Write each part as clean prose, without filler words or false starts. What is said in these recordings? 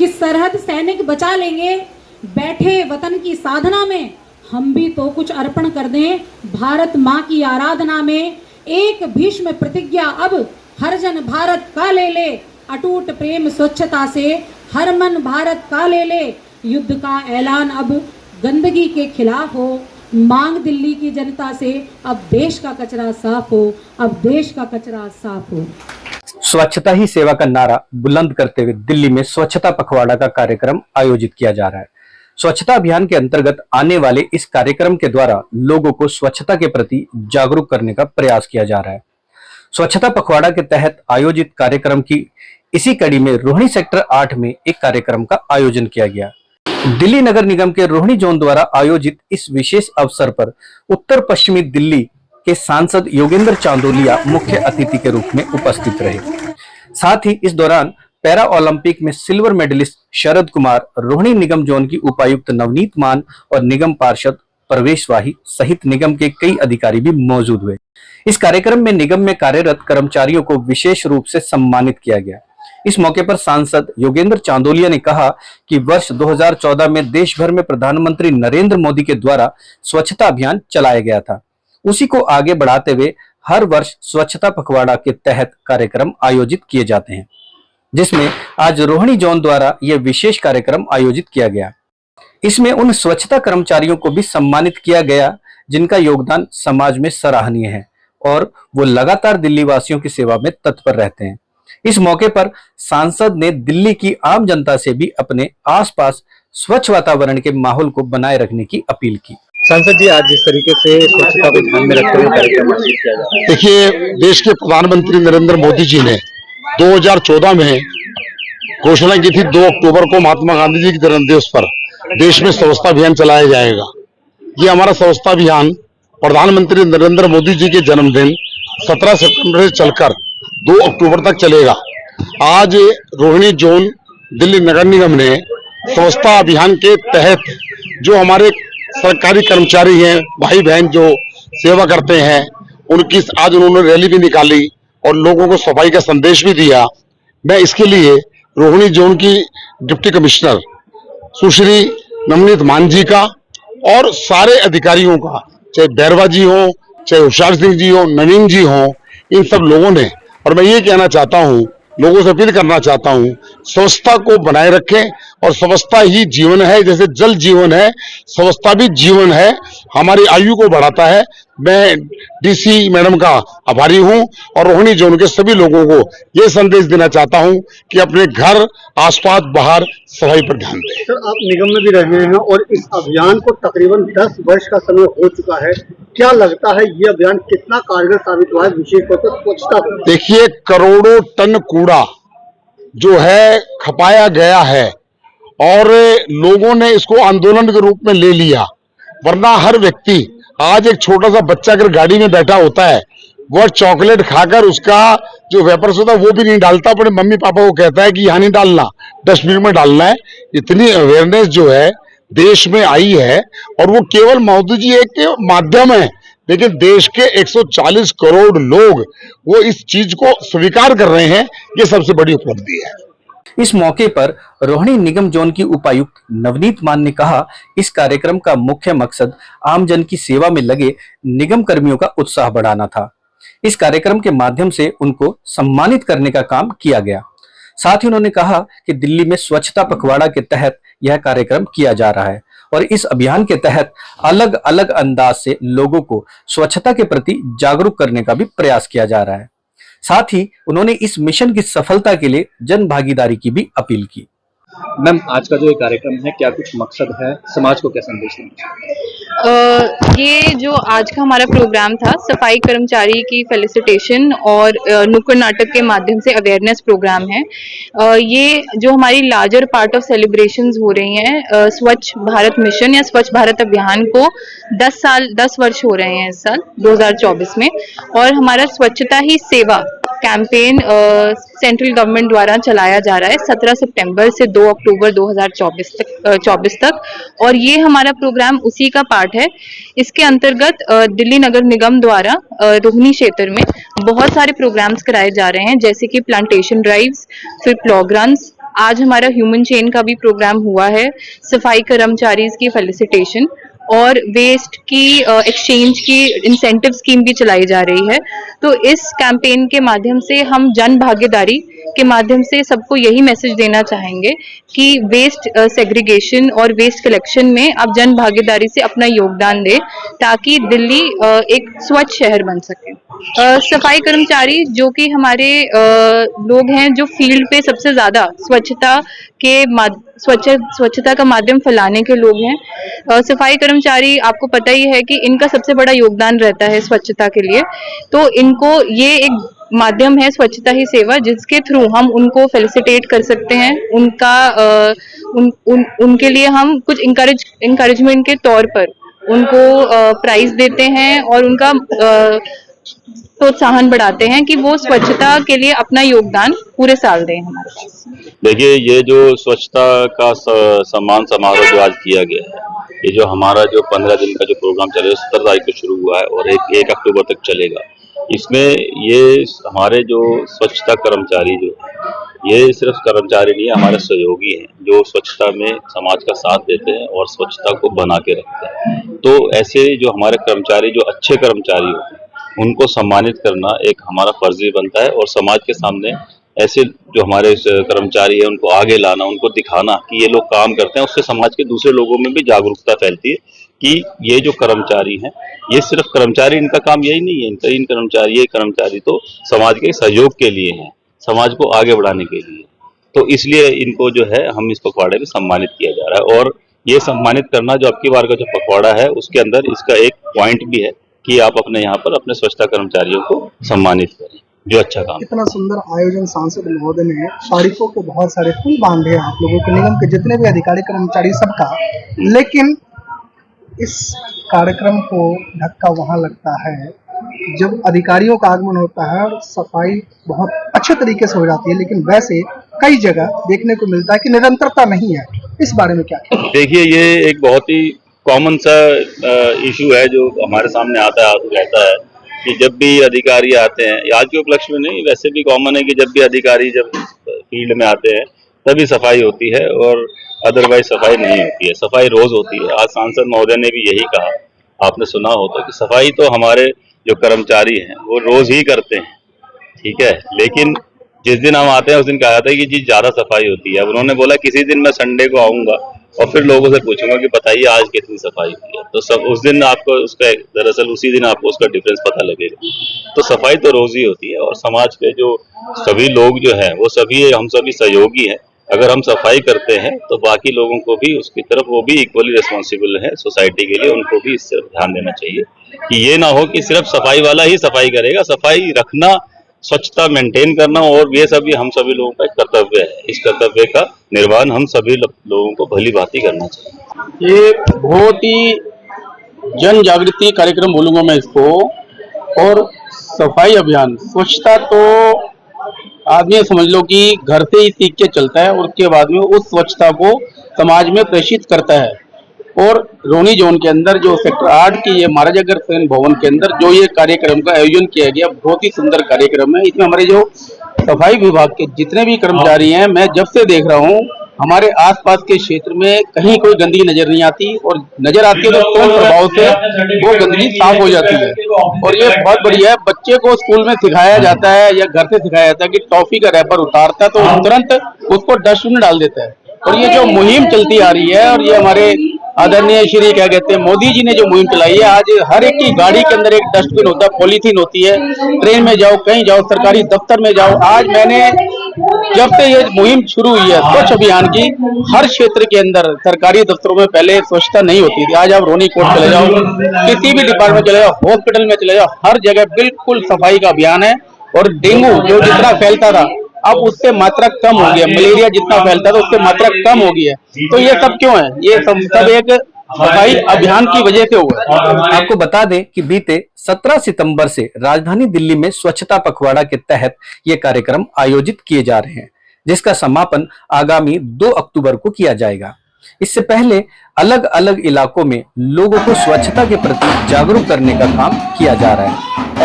कि सरहद सैनिक बचा लेंगे, बैठे वतन की साधना में हम भी तो कुछ अर्पण कर दें भारत माँ की आराधना में। एक भीष्म प्रतिज्ञा अब हर जन भारत का ले ले, अटूट प्रेम स्वच्छता से हर मन भारत का ले ले। युद्ध का ऐलान अब गंदगी के खिलाफ हो, मांग दिल्ली की जनता से अब देश का कचरा साफ हो, अब देश का कचरा साफ हो। स्वच्छता ही सेवा का नारा बुलंद करते हुए दिल्ली में स्वच्छता पखवाड़ा का कार्यक्रम आयोजित किया जा रहा है। स्वच्छता अभियान के अंतर्गत आने वाले इस कार्यक्रम के द्वारा लोगों को स्वच्छता के प्रति जागरूक करने का प्रयास किया जा रहा है। स्वच्छता पखवाड़ा के तहत आयोजित कार्यक्रम की इसी कड़ी में रोहिणी सेक्टर 8 में एक कार्यक्रम का आयोजन किया गया। दिल्ली नगर निगम के रोहिणी जोन द्वारा आयोजित इस विशेष अवसर पर उत्तर पश्चिमी दिल्ली के सांसद योगेंद्र चांदोलिया मुख्य अतिथि के रूप में उपस्थित रहे। साथ ही इस दौरान पैरा ओलंपिक में सिल्वर मेडलिस्ट शरद कुमार, रोहिणी निगम जोन की उपायुक्त नवनीत मान और निगम पार्षद प्रवेश वाही सहित निगम के कई अधिकारी भी मौजूद हुए। इस कार्यक्रम में निगम में कार्यरत कर्मचारियों को विशेष रूप से सम्मानित किया गया। इस मौके पर सांसद योगेंद्र चांदोलिया ने कहा कि वर्ष 2014 में देश भर में प्रधानमंत्री नरेंद्र मोदी के द्वारा स्वच्छता अभियान चलाया गया था। उसी को आगे बढ़ाते हुए हर वर्ष स्वच्छता पखवाड़ा के तहत कार्यक्रम आयोजित किए जाते हैं, जिसमें आज रोहिणी जोन द्वारा यह विशेष कार्यक्रम आयोजित किया गया। इसमें उन स्वच्छता कर्मचारियों को भी सम्मानित किया गया जिनका योगदान समाज में सराहनीय है और वो लगातार दिल्ली वासियों की सेवा में तत्पर रहते हैं। इस मौके पर सांसद ने दिल्ली की आम जनता से भी अपने आसपास स्वच्छ वातावरण के माहौल को बनाए रखने की अपील की। सांसद जी, आज जिस तरीके से स्वच्छता को ध्यान में रखते हुए कार्यक्रम आयोजित किया जा रहा है। देखिए, देश के प्रधानमंत्री नरेंद्र मोदी जी ने 2014 में घोषणा की थी 2 अक्टूबर को महात्मा गांधी जी के जन्मदिवस पर देश में स्वच्छता अभियान चलाया जाएगा। ये हमारा स्वच्छता अभियान प्रधानमंत्री नरेंद्र मोदी जी के जन्मदिन 17 सितंबर से चलकर 2 अक्टूबर तक चलेगा। आज रोहिणी जोन दिल्ली नगर निगम ने स्वच्छता अभियान के तहत जो हमारे सरकारी कर्मचारी हैं, भाई बहन जो सेवा करते हैं, उनकी आज उन्होंने रैली भी निकाली और लोगों को सफाई का संदेश भी दिया। मैं इसके लिए रोहिणी जोन की डिप्टी कमिश्नर सुश्री नवनीत मान जी का और सारे अधिकारियों का, चाहे बैरवा जी हो, चाहे होशियार सिंह जी हो, नवीन जी हो, इन सब लोगों ने, और मैं ये कहना चाहता हूँ, लोगों से अपील करना चाहता हूँ, स्वच्छता को बनाए रखें और स्वच्छता ही जीवन है। जैसे जल जीवन है, स्वच्छता भी जीवन है, हमारी आयु को बढ़ाता है। मैं डीसी मैडम का आभारी हूँ और रोहिणी जोन के सभी लोगों को ये संदेश देना चाहता हूँ कि अपने घर, आसपास, बाहर सफाई पर ध्यान दें। सर, आप निगम में भी रहे हैं और इस अभियान को तकरीबन 10 वर्ष का समय हो चुका है। क्या लगता है ये अभियान कितना कारगर साबित हुआ है, विशेष तौर पर स्वच्छता? देखिए, करोड़ों टन कूड़ा जो है खपाया गया है और लोगों ने इसको आंदोलन के रूप में ले लिया। वरना हर व्यक्ति, आज एक छोटा सा बच्चा अगर गाड़ी में बैठा होता है, वह चॉकलेट खाकर उसका जो वेपर्स होता है वो भी नहीं डालता, अपने मम्मी पापा को कहता है कि यहाँ नहीं डालना, डस्टबिन में डालना है। इतनी अवेयरनेस जो है देश में आई है और वो केवल मोदी जी एक माध्यम है, लेकिन देश के 140 करोड़ लोग वो इस चीज को स्वीकार कर रहे हैं। ये सबसे बड़ी उपलब्धि है। इस मौके पर रोहिणी निगम जोन की उपायुक्त नवनीत मान ने कहा, इस कार्यक्रम का मुख्य मकसद आमजन की सेवा में लगे निगम कर्मियों का उत्साह बढ़ाना था। इस कार्यक्रम के माध्यम से उनको सम्मानित करने का काम किया गया। साथ ही उन्होंने कहा कि दिल्ली में स्वच्छता पखवाड़ा के तहत यह कार्यक्रम किया जा रहा है और इस अभियान के तहत अलग अलग अंदाज से लोगों को स्वच्छता के प्रति जागरूक करने का भी प्रयास किया जा रहा है। साथ ही उन्होंने इस मिशन की सफलता के लिए जन भागीदारी की भी अपील की। मैम, आज का जो ये कार्यक्रम है, क्या कुछ मकसद है, समाज को क्या संदेश देना? ये जो आज का हमारा प्रोग्राम था, सफाई कर्मचारी की फेलिसिटेशन और नुक्कड़ नाटक के माध्यम से अवेयरनेस प्रोग्राम है। ये जो हमारी लार्जर पार्ट ऑफ सेलिब्रेशंस हो रही हैं, स्वच्छ भारत मिशन या स्वच्छ भारत अभियान को 10 वर्ष हो रहे हैं इस साल 2024 में। और हमारा स्वच्छता ही सेवा कैंपेन सेंट्रल गवर्नमेंट द्वारा चलाया जा रहा है 17 सितंबर से 2 अक्टूबर 2024 तक। और ये हमारा प्रोग्राम उसी का पार्ट है। इसके अंतर्गत दिल्ली नगर निगम द्वारा रोहिणी क्षेत्र में बहुत सारे प्रोग्राम्स कराए जा रहे हैं, जैसे कि प्लांटेशन ड्राइव्स, फिर प्लॉग रन्स, आज हमारा ह्यूमन चेन का भी प्रोग्राम हुआ है, सफाई कर्मचारी की फेलिसिटेशन और वेस्ट की एक्सचेंज की इंसेंटिव स्कीम भी चलाई जा रही है। तो इस कैंपेन के माध्यम से हम जन भागीदारी के माध्यम से सबको यही मैसेज देना चाहेंगे कि वेस्ट सेग्रीगेशन और वेस्ट कलेक्शन में आप जन भागीदारी से अपना योगदान दें ताकि दिल्ली एक स्वच्छ शहर बन सके। सफाई कर्मचारी जो कि हमारे लोग हैं जो फील्ड पे सबसे ज्यादा स्वच्छता का माध्यम फैलाने के लोग हैं। सफाई कर्मचारी आपको पता ही है कि इनका सबसे बड़ा योगदान रहता है स्वच्छता के लिए, तो इनको ये एक माध्यम है स्वच्छता ही सेवा जिसके थ्रू हम उनको फेलिसिटेट कर सकते हैं। उनके लिए हम कुछ इंकरेजमेंट के तौर पर उनको प्राइज देते हैं और उनका प्रोत्साहन बढ़ाते हैं कि वो स्वच्छता के लिए अपना योगदान पूरे साल दें हमारे पास। देखिए, ये जो स्वच्छता का सम्मान समारोह जो आज किया गया है, ये जो हमारा जो 15 दिन का जो प्रोग्राम चलेगा 17 तारीख को शुरू हुआ है और 1 अक्टूबर तक चलेगा। इसमें ये हमारे जो स्वच्छता कर्मचारी जो ये सिर्फ कर्मचारी नहीं है, हमारे सहयोगी हैं जो स्वच्छता में समाज का साथ देते हैं और स्वच्छता को बना के रखते हैं। तो ऐसे जो हमारे कर्मचारी जो अच्छे कर्मचारी होते हैं उनको सम्मानित करना एक हमारा फर्जी बनता है और समाज के सामने ऐसे जो हमारे कर्मचारी हैं उनको आगे लाना, उनको दिखाना कि ये लोग काम करते हैं, उससे समाज के दूसरे लोगों में भी जागरूकता फैलती है कि ये जो कर्मचारी हैं ये सिर्फ कर्मचारी, इनका काम यही नहीं है, ये कर्मचारी तो समाज के सहयोग के लिए हैं, समाज को आगे बढ़ाने के लिए। तो इसलिए इनको जो है हम इस पखवाड़े में सम्मानित किया जा रहा है और ये सम्मानित करना जो अब की बार का जो पखवाड़ा है उसके अंदर इसका एक पॉइंट भी है कि आप अपने यहाँ पर अपने स्वच्छता कर्मचारियों को सम्मानित करें जो अच्छा काम। इतना सुंदर आयोजन सांसद महोदय ने सड़कों के बहुत सारे पुल बांधे आप लोगों के निगम के जितने भी अधिकारी कर्मचारी सबका, लेकिन इस कार्यक्रम को धक्का वहाँ लगता है जब अधिकारियों का आगमन होता है और सफाई बहुत अच्छे तरीके से हो जाती है, लेकिन वैसे कई जगह देखने को मिलता है कि निरंतरता नहीं है। इस बारे में क्या? देखिए, ये एक बहुत ही कॉमन सा इशू है जो हमारे सामने आता रहता है कि जब भी अधिकारी आते हैं, आज के उपलक्ष्य में नहीं, वैसे भी कॉमन है कि जब भी अधिकारी जब फील्ड में आते हैं तभी सफाई होती है और अदरवाइज सफाई नहीं होती है। सफाई रोज होती है। आज सांसद महोदय ने भी यही कहा, आपने सुना होता कि सफाई तो हमारे जो कर्मचारी हैं वो रोज ही करते हैं, ठीक है, लेकिन जिस दिन हम आते हैं उस दिन कहा जाता है कि जी ज्यादा सफाई होती है। अब उन्होंने बोला किसी दिन मैं संडे को आऊंगा और फिर लोगों से पूछूंगा कि बताइए आज कितनी सफाई हुई है, तो सब उस दिन आपको उसका दरअसल उसी दिन आपको उसका डिफरेंस पता लगेगा। तो सफाई तो रोज ही होती है और समाज के जो सभी लोग जो है वो सभी हम सभी सहयोगी हैं। अगर हम सफाई करते हैं तो बाकी लोगों को भी उसकी तरफ वो भी इक्वली रिस्पॉन्सिबल है सोसाइटी के लिए, उनको भी इस तरफ ध्यान देना चाहिए कि ये ना हो कि सिर्फ सफाई वाला ही सफाई करेगा। सफाई रखना, स्वच्छता मेंटेन करना और ये सभी हम सभी लोगों का एक कर्तव्य है। इस कर्तव्य का निर्वहन हम सभी लोगों को भली भांति करना चाहिए। ये बहुत ही जन जागृति कार्यक्रम बोलूंगा मैं इसको। और सफाई अभियान, स्वच्छता तो आदमी समझ लो कि घर से ही सीख के चलता है और उसके बाद में उस स्वच्छता को समाज में प्रेषित करता है। और रोनी जोन के अंदर जो सेक्टर 8 की ये महाराजा अग्रसेन भवन के अंदर जो ये कार्यक्रम का आयोजन किया गया, बहुत ही सुंदर कार्यक्रम है। इसमें हमारे जो सफाई विभाग के जितने भी कर्मचारी हैं, मैं जब से देख रहा हूँ हमारे आसपास के क्षेत्र में कहीं कोई गंदगी नजर नहीं आती और नजर आती है तो तुरंत प्रभाव से वो गंदगी साफ हो जाती है। और ये बहुत बढ़िया है। बच्चे को स्कूल में सिखाया जाता है या घर से सिखाया जाता है कि टॉफी का रैपर उतारता है तो तुरंत उसको डस्टबिन में डाल देता है। और ये जो मुहिम चलती आ रही है और ये हमारे आदरणीय श्री क्या कहते हैं मोदी जी ने जो मुहिम चलाई है, आज हर एक की गाड़ी के अंदर एक डस्टबिन होता है, पॉलीथीन होती है, ट्रेन में जाओ, कहीं जाओ, सरकारी दफ्तर में जाओ। आज मैंने जब से ये मुहिम शुरू हुई है स्वच्छ अभियान की, हर क्षेत्र के अंदर सरकारी दफ्तरों में पहले स्वच्छता नहीं होती थी। आज आप रोनी कोर्ट चले जाओ, किसी भी डिपार्टमेंट चले जाओ, हॉस्पिटल में चले जाओ, हर जगह बिल्कुल सफाई का अभियान है। और डेंगू जो जितना फैलता था अब उससे मात्रा कम हो गया, मलेरिया जितना फैलता था उससे मात्रा कम हो गई है। तो ये सब क्यों है? ये सब एक सफाई अभियान की वजह से हुआ है। आपको बता दें कि बीते 17 सितंबर से राजधानी दिल्ली में स्वच्छता पखवाड़ा के तहत ये कार्यक्रम आयोजित किए जा रहे हैं, जिसका समापन आगामी 2 अक्टूबर को किया जाएगा। इससे पहले अलग अलग इलाकों में लोगों को स्वच्छता के प्रति जागरूक करने का काम किया जा रहा है।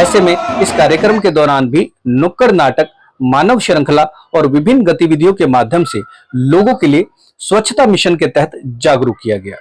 ऐसे में इस कार्यक्रम के दौरान भी नुक्कड़ नाटक मानव श्रृंखला और विभिन्न गतिविधियों के माध्यम से लोगों के लिए स्वच्छता मिशन के तहत जागरूक किया गया।